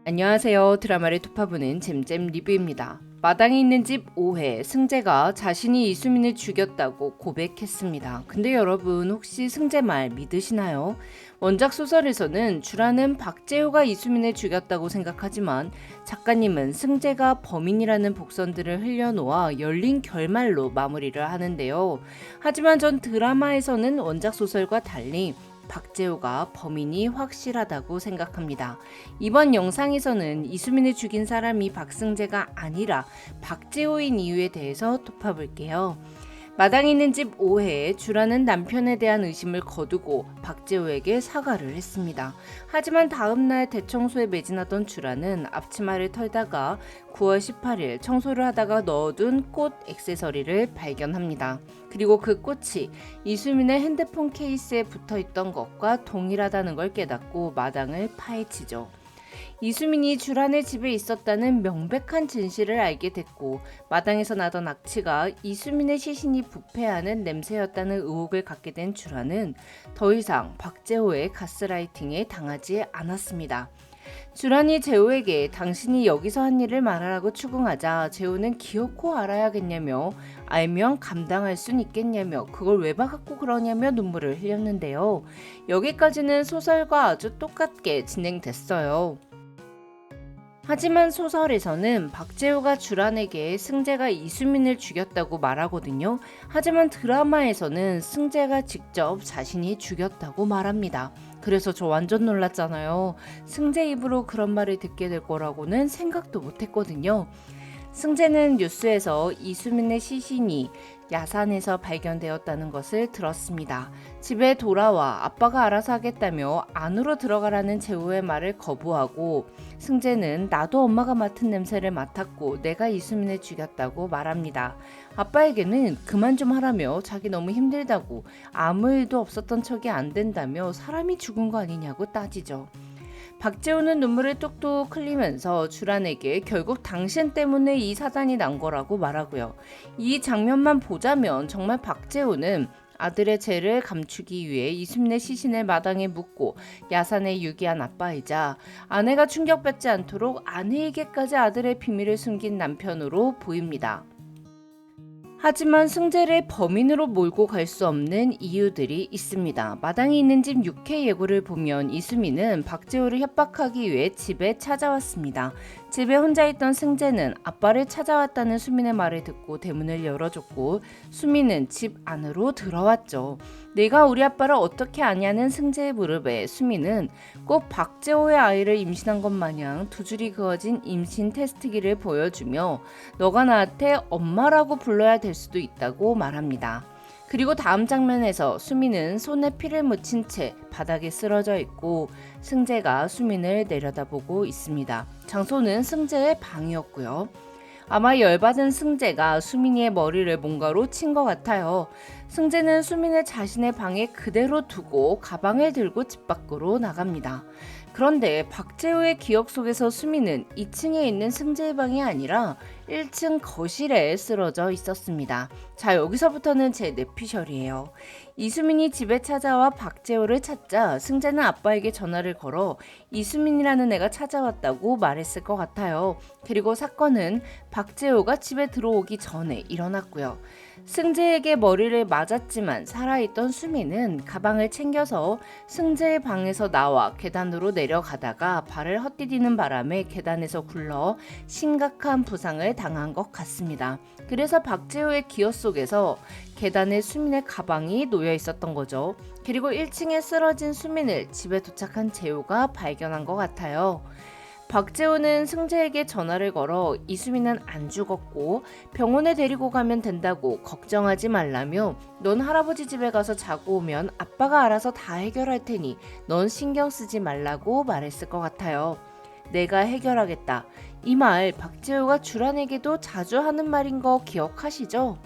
안녕하세요. 드라마를 토파보는 잼잼 리뷰입니다. 마당에 있는 집 5회 승재가 자신이 이수민을 죽였다고 고백했습니다. 근데 여러분 혹시 승재 말 믿으시나요? 원작 소설에서는 주라는 박재호가 이수민을 죽였다고 생각하지만 작가님은 승재가 범인이라는 복선들을 흘려놓아 열린 결말로 마무리를 하는데요. 하지만 전 드라마에서는 원작 소설과 달리 박재호가 범인이 확실하다고 생각합니다. 이번 영상에서는 이수민을 죽인 사람이 박승재가 아니라 박재호인 이유에 대해서 톱어볼게요. 마당에 있는 집 5회에 주라는 남편에 대한 의심을 거두고 박재호에게 사과를 했습니다. 하지만 다음날 대청소에 매진하던 주라는 앞치마를 털다가 9월 18일 청소를 하다가 넣어둔 꽃 액세서리를 발견합니다. 그리고 그 꽃이 이수민의 핸드폰 케이스에 붙어있던 것과 동일하다는 걸 깨닫고 마당을 파헤치죠. 이수민이 주란의 집에 있었다는 명백한 진실을 알게 됐고 마당에서 나던 악취가 이수민의 시신이 부패하는 냄새였다는 의혹을 갖게 된 주란은 더 이상 박재호의 가스라이팅에 당하지 않았습니다. 주란이 재호에게 당신이 여기서 한 일을 말하라고 추궁하자 재호는 기어코 알아야겠냐며 알면 감당할 순 있겠냐며 그걸 왜 봐갖고 그러냐며 눈물을 흘렸는데요. 여기까지는 소설과 아주 똑같게 진행됐어요. 하지만 소설에서는 박재호가 주란에게 승재가 이수민을 죽였다고 말하거든요. 하지만 드라마에서는 승재가 직접 자신이 죽였다고 말합니다. 그래서 저 완전 놀랐잖아요. 승재 입으로 그런 말을 듣게 될 거라고는 생각도 못했거든요. 승재는 뉴스에서 이수민의 시신이 야산에서 발견되었다는 것을 들었습니다. 집에 돌아와 아빠가 알아서 하겠다며 안으로 들어가라는 재호의 말을 거부하고 승재는 나도 엄마가 맡은 냄새를 맡았고 내가 이수민을 죽였다고 말합니다. 아빠에게는 그만 좀 하라며 자기 너무 힘들다고 아무 일도 없었던 척이 안 된다며 사람이 죽은 거 아니냐고 따지죠. 박재호는 눈물을 뚝뚝 흘리면서 주란에게 결국 당신 때문에 이 사단이 난 거라고 말하고요. 이 장면만 보자면 정말 박재호는 아들의 죄를 감추기 위해 이수민의 시신을 마당에 묻고 야산에 유기한 아빠이자 아내가 충격받지 않도록 아내에게까지 아들의 비밀을 숨긴 남편으로 보입니다. 하지만 승재를 범인으로 몰고 갈 수 없는 이유들이 있습니다. 마당에 있는 집 6회 예고를 보면 이수민은 박재호를 협박하기 위해 집에 찾아왔습니다. 집에 혼자 있던 승재는 아빠를 찾아왔다는 수민의 말을 듣고 대문을 열어줬고 수민은 집 안으로 들어왔죠. 내가 우리 아빠를 어떻게 아냐는 승재의 무릎에 수민은 꼭 박재호의 아이를 임신한 것 마냥 두 줄이 그어진 임신 테스트기를 보여주며 너가 나한테 엄마라고 불러야 될 수도 있다고 말합니다. 그리고 다음 장면에서 수민은 손에 피를 묻힌 채 바닥에 쓰러져 있고 승재가 수민을 내려다보고 있습니다. 장소는 승재의 방이었고요. 아마 열받은 승재가 수민이의 머리를 뭔가로 친 것 같아요. 승재는 수민을 자신의 방에 그대로 두고 가방을 들고 집 밖으로 나갑니다. 그런데 박재호의 기억 속에서 수민은 2층에 있는 승재의 방이 아니라 1층 거실에 쓰러져 있었습니다. 자, 여기서부터는 제 뇌피셜이에요. 이수민이 집에 찾아와 박재호를 찾자 승재는 아빠에게 전화를 걸어 이수민이라는 애가 찾아왔다고 말했을 것 같아요. 그리고 사건은 박재호가 집에 들어오기 전에 일어났고요. 승재에게 머리를 맞았지만 살아있던 수민은 가방을 챙겨서 승재의 방에서 나와 계단으로 내려가다가 발을 헛디디는 바람에 계단에서 굴러 심각한 부상을 당한 것 같습니다. 그래서 박재호의 기억 속에서 계단에 수민의 가방이 놓여 있었던 거죠. 그리고 1층에 쓰러진 수민을 집에 도착한 재호가 발견한 것 같아요. 박재호는 승재에게 전화를 걸어 이수민은 안 죽었고 병원에 데리고 가면 된다고 걱정하지 말라며 넌 할아버지 집에 가서 자고 오면 아빠가 알아서 다 해결할 테니 넌 신경 쓰지 말라고 말했을 것 같아요. 내가 해결하겠다. 이 말 박재호가 주란에게도 자주 하는 말인 거 기억하시죠?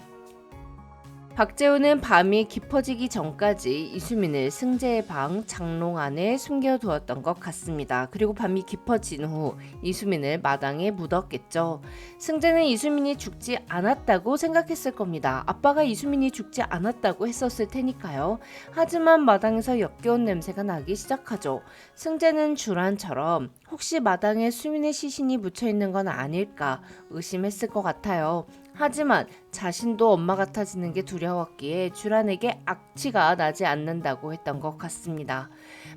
박재호는 밤이 깊어지기 전까지 이수민을 승재의 방 장롱 안에 숨겨두었던 것 같습니다. 그리고 밤이 깊어진 후 이수민을 마당에 묻었겠죠. 승재는 이수민이 죽지 않았다고 생각했을 겁니다. 아빠가 이수민이 죽지 않았다고 했었을 테니까요. 하지만 마당에서 역겨운 냄새가 나기 시작하죠. 승재는 주란처럼 혹시 마당에 수민의 시신이 묻혀 있는 건 아닐까 의심했을 것 같아요. 하지만 자신도 엄마 같아지는 게 두려웠기에 쥬란에게 악취가 나지 않는다고 했던 것 같습니다.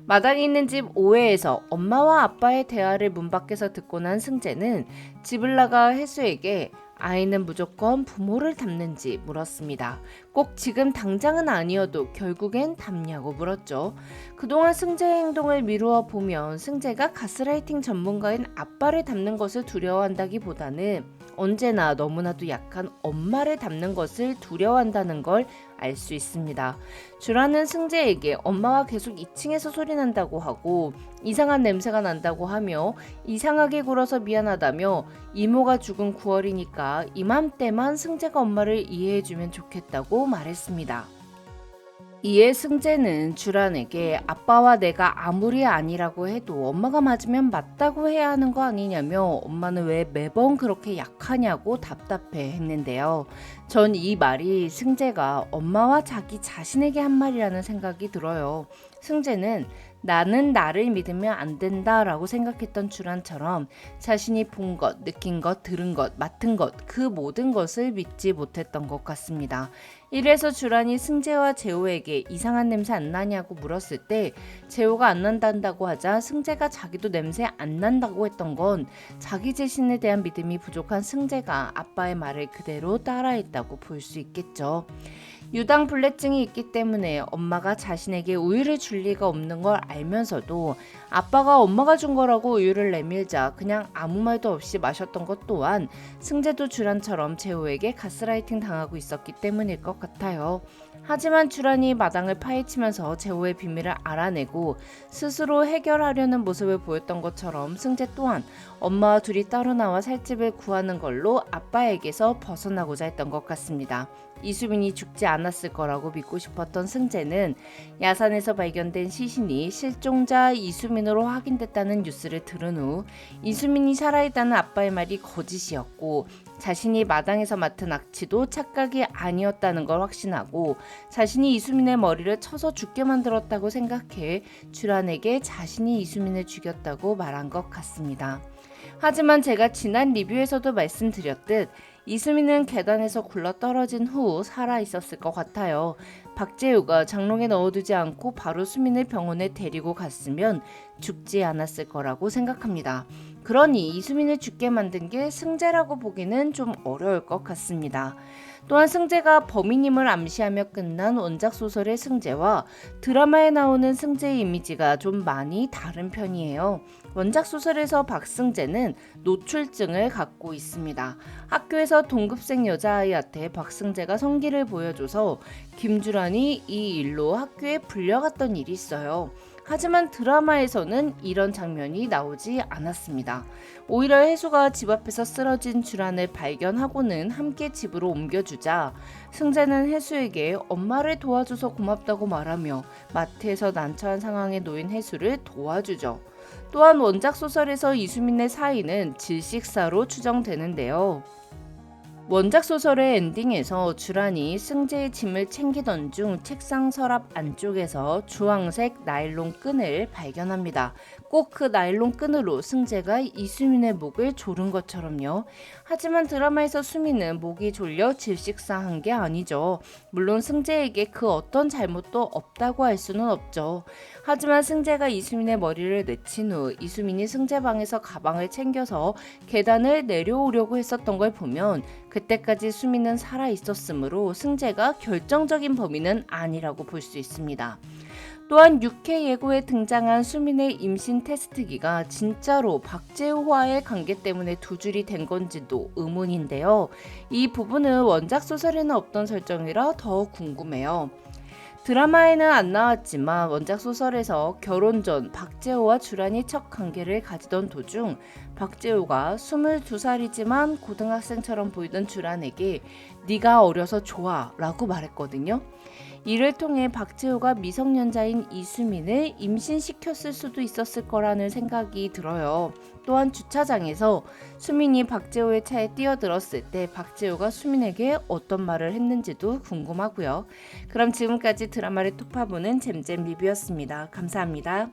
마당에 있는 집 5회에서 엄마와 아빠의 대화를 문 밖에서 듣고 난 승재는 집을 나가 해수에게 아이는 무조건 부모를 닮는지 물었습니다. 꼭 지금 당장은 아니어도 결국엔 닮냐고 물었죠. 그동안 승재의 행동을 미루어 보면 승재가 가스라이팅 전문가인 아빠를 닮는 것을 두려워한다기보다는 언제나 너무나도 약한 엄마를 닮는 것을 두려워한다는 걸 알 수 있습니다. 쥬란은 승재에게 엄마가 계속 2층에서 소리 난다고 하고 이상한 냄새가 난다고 하며 이상하게 굴어서 미안하다며 이모가 죽은 9월이니까 이맘때만 승재가 엄마를 이해해주면 좋겠다고 말했습니다. 이에 승재는 쥬란에게 아빠와 내가 아무리 아니라고 해도 엄마가 맞으면 맞다고 해야 하는 거 아니냐며 엄마는 왜 매번 그렇게 약하냐고 답답해 했는데요. 전 이 말이 승재가 엄마와 자기 자신에게 한 말이라는 생각이 들어요. 승재는 나는 나를 믿으면 안 된다라고 생각했던 쥬란처럼 자신이 본 것, 느낀 것, 들은 것, 맡은 것, 그 모든 것을 믿지 못했던 것 같습니다. 이래서 쥬란이 승재와 재호에게 이상한 냄새 안 나냐고 물었을 때 재호가 안 난다고 하자 승재가 자기도 냄새 안 난다고 했던 건 자기 자신에 대한 믿음이 부족한 승재가 아빠의 말을 그대로 따라했다고 볼 수 있겠죠. 유당불내증이 있기 때문에 엄마가 자신에게 우유를 줄 리가 없는 걸 알면서도 아빠가 엄마가 준 거라고 우유를 내밀자 그냥 아무 말도 없이 마셨던 것 또한 승재도 쥬란처럼 재호에게 가스라이팅 당하고 있었기 때문일 것 같아요. 하지만 쥬란이 마당을 파헤치면서 재호의 비밀을 알아내고 스스로 해결하려는 모습을 보였던 것처럼 승재 또한 엄마와 둘이 따로 나와 살 집을 구하는 걸로 아빠에게서 벗어나고자 했던 것 같습니다. 이수민이 죽지 않았을 거라고 믿고 싶었던 승재는 야산에서 발견된 시신이 실종자 이수민으로 확인됐다는 뉴스를 들은 후 이수민이 살아있다는 아빠의 말이 거짓이었고 자신이 마당에서 맡은 악취도 착각이 아니었다는 걸 확신하고 자신이 이수민의 머리를 쳐서 죽게 만들었다고 생각해 쥬란에게 자신이 이수민을 죽였다고 말한 것 같습니다. 하지만 제가 지난 리뷰에서도 말씀드렸듯 이수민은 계단에서 굴러떨어진 후 살아있었을 것 같아요. 박재우가 장롱에 넣어두지 않고 바로 수민을 병원에 데리고 갔으면 죽지 않았을 거라고 생각합니다. 그러니 이수민을 죽게 만든 게 승재라고 보기는 좀 어려울 것 같습니다. 또한 승재가 범인임을 암시하며 끝난 원작 소설의 승재와 드라마에 나오는 승재의 이미지가 좀 많이 다른 편이에요. 원작 소설에서 박승재는 노출증을 갖고 있습니다. 학교에서 동급생 여자아이한테 박승재가 성기를 보여줘서 김주란이 이 일로 학교에 불려갔던 일이 있어요. 하지만 드라마에서는 이런 장면이 나오지 않았습니다. 오히려 혜수가 집 앞에서 쓰러진 쥬란을 발견하고는 함께 집으로 옮겨주자 승재는 혜수에게 엄마를 도와줘서 고맙다고 말하며 마트에서 난처한 상황에 놓인 혜수를 도와주죠. 또한 원작 소설에서 이수민의 사이는 질식사로 추정되는데요. 원작 소설의 엔딩에서 쥬란이 승재의 짐을 챙기던 중 책상 서랍 안쪽에서 주황색 나일론 끈을 발견합니다. 꼭 그 나일론 끈으로 승재가 이수민의 목을 조른 것처럼요. 하지만 드라마에서 수민은 목이 졸려 질식사한 게 아니죠. 물론 승재에게 그 어떤 잘못도 없다고 할 수는 없죠. 하지만 승재가 이수민의 머리를 내친 후 이수민이 승재 방에서 가방을 챙겨서 계단을 내려오려고 했었던 걸 보면 그때까지 수민은 살아 있었으므로 승재가 결정적인 범인은 아니라고 볼 수 있습니다. 또한 6회 예고에 등장한 수민의 임신 테스트기가 진짜로 박재호와의 관계 때문에 두 줄이 된 건지도 의문인데요. 이 부분은 원작 소설에는 없던 설정이라 더 궁금해요. 드라마에는 안 나왔지만 원작 소설에서 결혼 전 박재호와 쥬란이 첫 관계를 가지던 도중 박재호가 22살이지만 고등학생처럼 보이던 쥬란에게 네가 어려서 좋아 라고 말했거든요. 이를 통해 박재호가 미성년자인 이수민을 임신시켰을 수도 있었을 거라는 생각이 들어요. 또한 주차장에서 수민이 박재호의 차에 뛰어들었을 때 박재호가 수민에게 어떤 말을 했는지도 궁금하고요. 그럼 지금까지 드라마를 톱파보는 잼잼 리뷰였습니다. 감사합니다.